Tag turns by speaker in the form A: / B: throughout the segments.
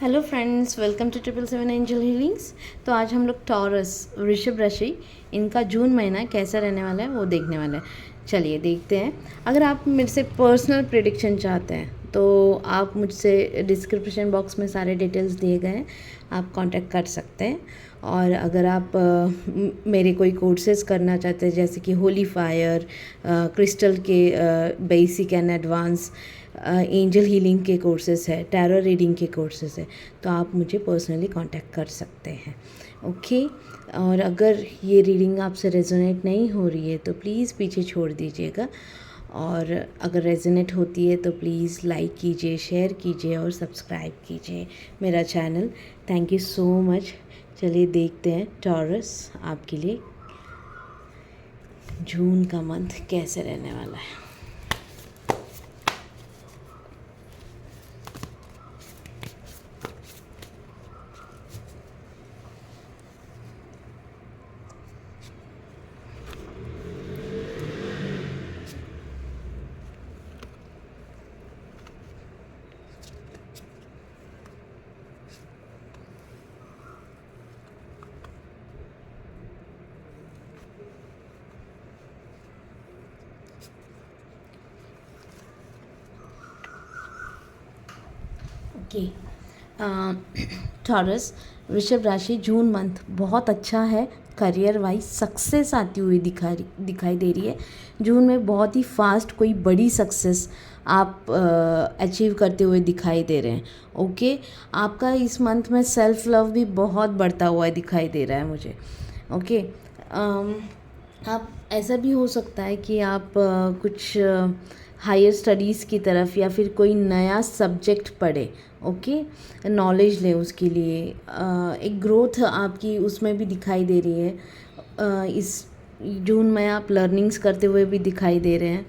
A: Hello friends, welcome to 777 angel healings. तो आज हम लोग टॉरस वृषभ राशि इनका जून महीना कैसा रहने वाला है वो देखने वाला है। चलिए देखते हैं। अगर आप मेरे से पर्सनल प्रेडिक्शन चाहते हैं तो आप मुझसे डिस्क्रिप्शन बॉक्स में सारे डिटेल्स दिए गए हैं, आप कांटेक्ट कर सकते हैं। और अगर आप मेरे कोई कोर्सेज करना चाहते हैं जैसे कि होली फायर, क्रिस्टल के basic and advance, angel healing के कोर्सेज है, टैरो रीडिंग के कोर्सेज है, तो आप मुझे पर्सनली कांटेक्ट कर सकते हैं। ओके। और अगर ये रीडिंग आपसे रेजोनेट नहीं हो रही है तो प्लीज़ पीछे छोड़ दीजिएगा, और अगर रेजोनेट होती है तो प्लीज़ लाइक कीजिए, शेयर कीजिए और सब्सक्राइब कीजिए मेरा channel. Thank you so much. चलिए देखते हैं टॉरस आपके लिए जून का मंथ कैसे रहने वाला है। ओके। टॉरस वृषभ राशि जून मंथ बहुत अच्छा है। करियर वाइज सक्सेस आती हुई दिखाई दे रही है। जून में बहुत ही फास्ट कोई बड़ी सक्सेस आप अचीव करते हुए दिखाई दे रहे हैं। ओके। आपका इस मंथ में सेल्फ लव भी बहुत बढ़ता हुआ दिखाई दे रहा है मुझे। ओके। आप ऐसा भी हो सकता है कि आप कुछ हायर स्टडीज़ की तरफ या फिर कोई नया सब्जेक्ट पढ़े। ओके। नॉलेज ले उसके लिए, एक ग्रोथ आपकी उसमें भी दिखाई दे रही है। इस जून में आप लर्निंग्स करते हुए भी दिखाई दे रहे हैं।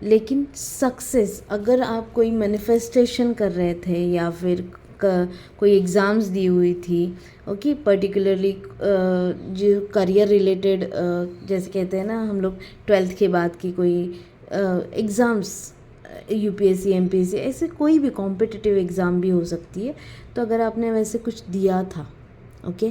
A: लेकिन सक्सेस, अगर आप कोई मैनिफेस्टेशन कर रहे थे या फिर कोई एग्ज़ाम्स दी हुई थी, ओके, पर्टिकुलरली जो करियर रिलेटेड, जैसे कहते हैं ना हम लोग 12th के बाद की कोई एग्ज़ाम्स, यूपीएससी, एमपीएससी, ऐसे कोई भी कॉम्पिटिटिव एग्ज़ाम भी हो सकती है। तो अगर आपने वैसे कुछ दिया था, ओके,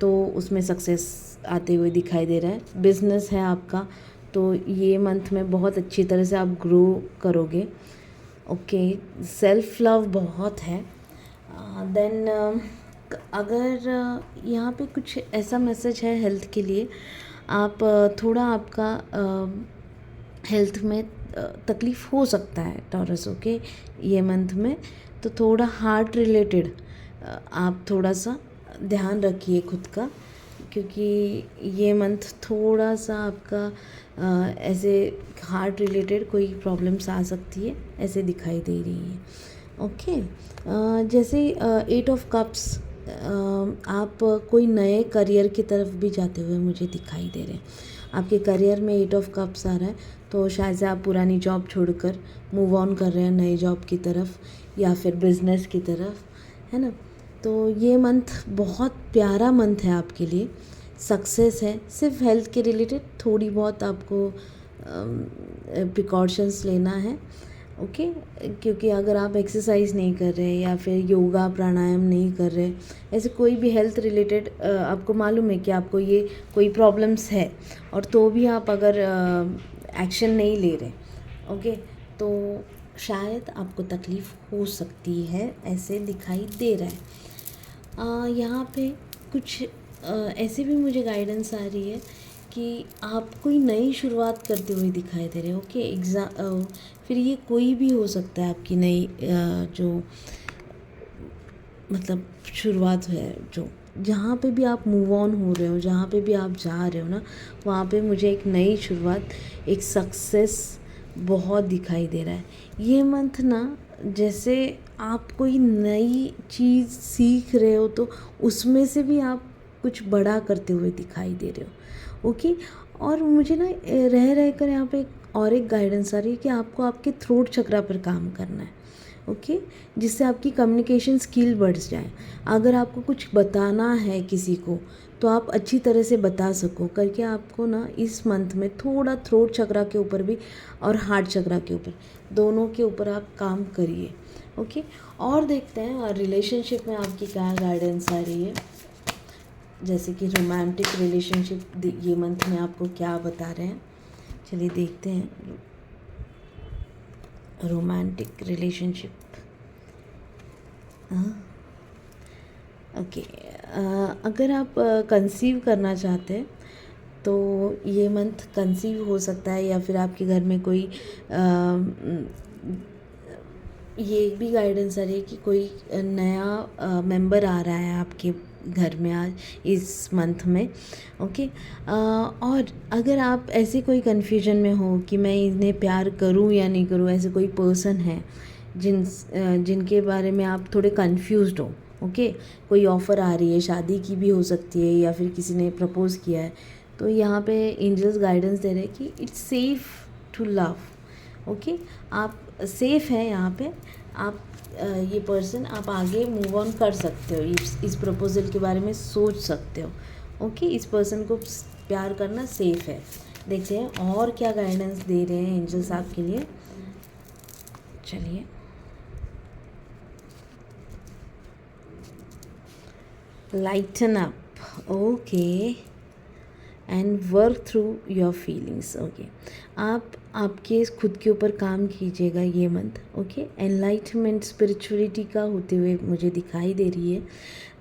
A: तो उसमें सक्सेस आते हुए दिखाई दे रहा है। बिजनेस है आपका, तो ये मंथ में बहुत अच्छी तरह से आप ग्रो करोगे। ओके। सेल्फ लव बहुत है। देन अगर यहाँ पे कुछ ऐसा मैसेज है हेल्थ के लिए, आप थोड़ा आपका हेल्थ में तकलीफ़ हो सकता है टॉरस। ओके। ये मंथ में तो थोड़ा हार्ट रिलेटेड आप थोड़ा सा ध्यान रखिए खुद का, क्योंकि ये मंथ थोड़ा सा आपका ऐसे हार्ट रिलेटेड कोई प्रॉब्लम्स आ सकती है, ऐसे दिखाई दे रही है। ओके। जैसे 8 ऑफ कप्स, आप कोई नए करियर की तरफ भी जाते हुए मुझे दिखाई दे रहे हैं। आपके करियर में 8 ऑफ कप्स आ रहा है, तो शायद से आप पुरानी जॉब छोड़कर मूव ऑन कर रहे हैं नई जॉब की तरफ या फिर बिजनेस की तरफ, है ना। तो ये मंथ बहुत प्यारा मंथ है आपके लिए। सक्सेस है। सिर्फ हेल्थ के रिलेटेड थोड़ी बहुत आपको प्रिकॉशंस लेना है। ओके। क्योंकि अगर आप एक्सरसाइज नहीं कर रहे या फिर योगा प्राणायाम नहीं कर रहे, ऐसे कोई भी हेल्थ रिलेटेड आपको मालूम है कि आपको ये कोई प्रॉब्लम्स है, और तो भी आप अगर एक्शन नहीं ले रहे, ओके, तो शायद आपको तकलीफ़ हो सकती है, ऐसे दिखाई दे रहा है। यहाँ पे कुछ ऐसे भी मुझे गाइडेंस आ रही है कि आप कोई नई शुरुआत करते हुए दिखाई दे रहे हो। ओके। फिर ये कोई भी हो सकता है आपकी नई जो मतलब शुरुआत है, जो जहाँ पे भी आप मूव ऑन हो रहे हो, जहाँ पे भी आप जा रहे हो ना, वहाँ पे मुझे एक नई शुरुआत, एक सक्सेस बहुत दिखाई दे रहा है। ये मंथ ना, जैसे आप कोई नई चीज़ सीख रहे हो तो उसमें से भी आप कुछ बड़ा करते हुए दिखाई दे रहे हो। ओके। और मुझे ना रह रह कर यहाँ पे और एक गाइडेंस आ रही है कि आपको आपके थ्रोट चक्रा पर काम करना है। ओके। जिससे आपकी कम्युनिकेशन स्किल बढ़ जाए। अगर आपको कुछ बताना है किसी को तो आप अच्छी तरह से बता सको करके, आपको ना इस मंथ में थोड़ा थ्रोट चक्रा के ऊपर भी और हार्ट चक्रा के ऊपर, दोनों के ऊपर आप काम करिए। ओके, और देखते हैं और रिलेशनशिप में आपकी क्या गाइडेंस आ रही है, जैसे कि रोमांटिक रिलेशनशिप ये मंथ में आपको क्या बता रहे हैं। चलिए देखते हैं रोमांटिक रिलेशनशिप। ओके, अगर आप कंसीव करना चाहते हैं तो ये मंथ कंसीव हो सकता है, या फिर आपके घर में कोई ये भी गाइडेंस आ रही है कि कोई नया मेंबर आ रहा है आपके घर में आज इस मंथ में। ओके, और अगर आप ऐसे कोई कन्फ्यूजन में हो कि मैं इन्हें प्यार करूं या नहीं करूं, ऐसे कोई पर्सन है जिनके बारे में आप थोड़े कंफ्यूज्ड हो। ओके, कोई ऑफ़र आ रही है, शादी की भी हो सकती है या फिर किसी ने प्रपोज़ किया है, तो यहाँ पे एंजल्स गाइडेंस दे रहे हैं कि it's safe to love. Okay, आप सेफ़ हैं यहाँ पे, आप ये पर्सन आप आगे मूव ऑन कर सकते हो, इस प्रपोज़ल के बारे में सोच सकते हो। ओके, इस पर्सन को प्यार करना सेफ़ है। देखते हैं और क्या गाइडेंस दे रहे हैं एंजल्स आपके लिए। चलिए, lighten up, okay, and work through your feelings. Okay, आप आपके खुद के ऊपर काम कीजिएगा ये मंथ। ओके, एनलाइटमेंट स्पिरिचुअलिटी का होते हुए मुझे दिखाई दे रही है।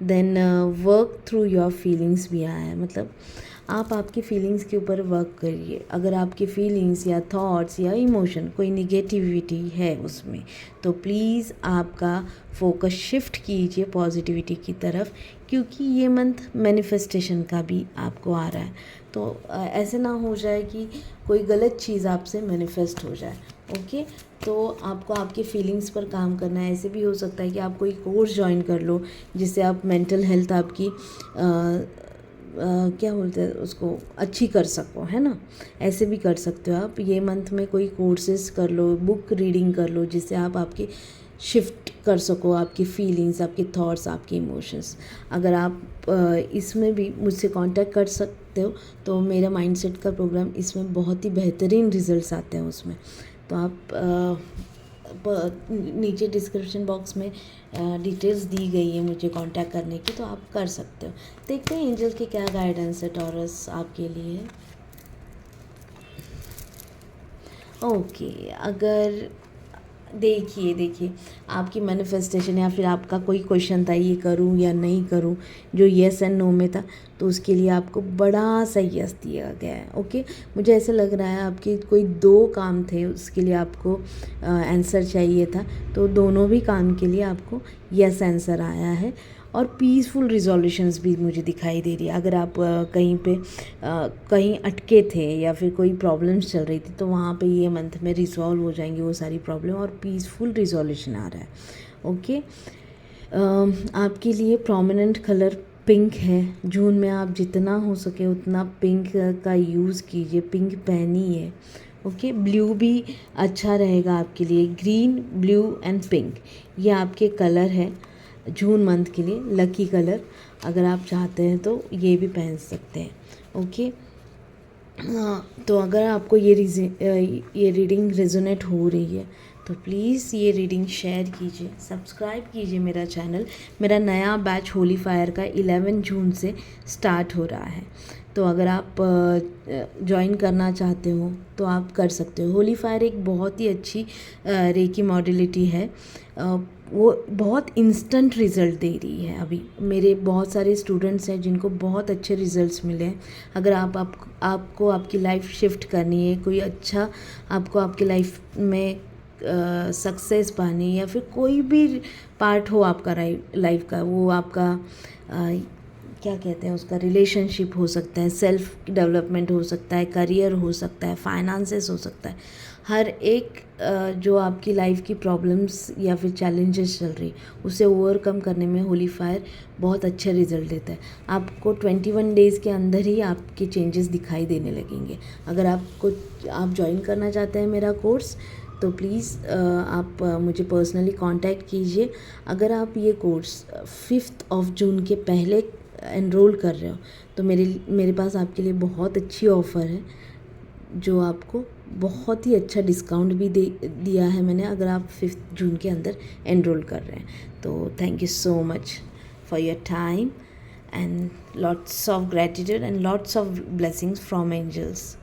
A: Then work through your feelings भी आया है, मतलब आप आपकी फीलिंग्स के ऊपर वर्क करिए। अगर आपकी फीलिंग्स या थॉट्स या इमोशन कोई निगेटिविटी है उसमें, तो प्लीज़ आपका फोकस शिफ्ट कीजिए पॉजिटिविटी की तरफ, क्योंकि ये मंथ मैनिफेस्टेशन का भी आपको आ रहा है। तो ऐसे ना हो जाए कि कोई गलत चीज़ आपसे मैनिफेस्ट हो जाए। ओके, तो आपको आपके फीलिंग्स पर काम करना है। ऐसे भी हो सकता है कि आप कोई कोर्स ज्वाइन कर लो जिससे आप मेंटल हेल्थ आपकी क्या बोलते हैं उसको अच्छी कर सको, है ना। ऐसे भी कर सकते हो आप। ये मंथ में कोई कोर्सेज कर लो, बुक रीडिंग कर लो, जिससे आप आपकी शिफ्ट कर सको आपकी फीलिंग्स, आपके थॉट्स, आपके इमोशंस। अगर आप इसमें भी मुझसे कांटेक्ट कर सकते हो, तो मेरा माइंडसेट का प्रोग्राम इसमें बहुत ही बेहतरीन रिजल्ट्स आते हैं उसमें। तो आप नीचे डिस्क्रिप्शन बॉक्स में डिटेल्स दी गई है मुझे कांटेक्ट करने की, तो आप कर सकते हो। देखते हैं एंजल की क्या गाइडेंस है टॉरस आपके लिए। ओके, अगर देखिए आपकी मैनिफेस्टेशन या फिर आपका कोई क्वेश्चन था ये करूं या नहीं करूं, जो येस एंड नो में था, तो उसके लिए आपको बड़ा सा यस दिया गया है। ओके, मुझे ऐसा लग रहा है आपके कोई 2 काम थे, उसके लिए आपको आंसर चाहिए था, तो दोनों भी काम के लिए आपको यस आंसर आया है। और पीसफुल रिजोल्यूशंस भी मुझे दिखाई दे रही है। अगर आप कहीं अटके थे या फिर कोई प्रॉब्लम्स चल रही थी, तो वहाँ पे ये मंथ में रिजॉल्व हो जाएंगी वो सारी प्रॉब्लम, और पीसफुल रिजोल्यूशन आ रहा है। ओके, आपके लिए प्रोमिनेंट कलर पिंक है। जून में आप जितना हो सके उतना पिंक का यूज़ कीजिए, पिंक पहनिए। ओके, ब्लू भी अच्छा रहेगा आपके लिए। ग्रीन, ब्लू एंड पिंक ये आपके कलर है जून मंथ के लिए, लकी कलर। अगर आप चाहते हैं तो ये भी पहन सकते हैं। ओके, हाँ, तो अगर आपको ये रीडिंग रेजोनेट हो रही है, तो प्लीज़ ये रीडिंग शेयर कीजिए, सब्सक्राइब कीजिए मेरा चैनल। मेरा नया बैच होली फायर का 11 जून से स्टार्ट हो रहा है, तो अगर आप ज्वाइन करना चाहते हो तो आप कर सकते हो। होली फायर एक बहुत ही अच्छी रेकी मॉडलिटी है। वो बहुत इंस्टेंट रिज़ल्ट दे रही है। अभी मेरे बहुत सारे स्टूडेंट्स हैं जिनको बहुत अच्छे रिज़ल्ट्स मिले हैं। अगर आपको आपकी लाइफ शिफ्ट करनी है, कोई अच्छा आपको आपकी लाइफ में सक्सेस पानी, या फिर कोई भी पार्ट हो आपका लाइफ का, वो आपका क्या कहते हैं उसका, रिलेशनशिप हो सकता है, सेल्फ डेवलपमेंट हो सकता है, करियर हो सकता है, फाइनेंसेस हो सकता है। हर एक जो आपकी लाइफ की प्रॉब्लम्स या फिर चैलेंजेस चल रही, उसे ओवरकम करने में होली फायर बहुत अच्छा रिजल्ट देता है। आपको 21 डेज़ के अंदर ही आपके चेंजेस दिखाई देने लगेंगे। अगर आप ज्वाइन करना चाहते हैं मेरा कोर्स, तो प्लीज़ आप मुझे पर्सनली कांटेक्ट कीजिए। अगर आप ये कोर्स 5 जून के पहले एनरोल कर रहे हो, तो मेरे पास आपके लिए बहुत अच्छी ऑफ़र है जो आपको बहुत ही अच्छा डिस्काउंट भी दिया है मैंने, अगर आप 5 जून के अंदर एनरोल कर रहे हैं तो। Thank you so much for your time and lots of gratitude and lots of blessings from angels.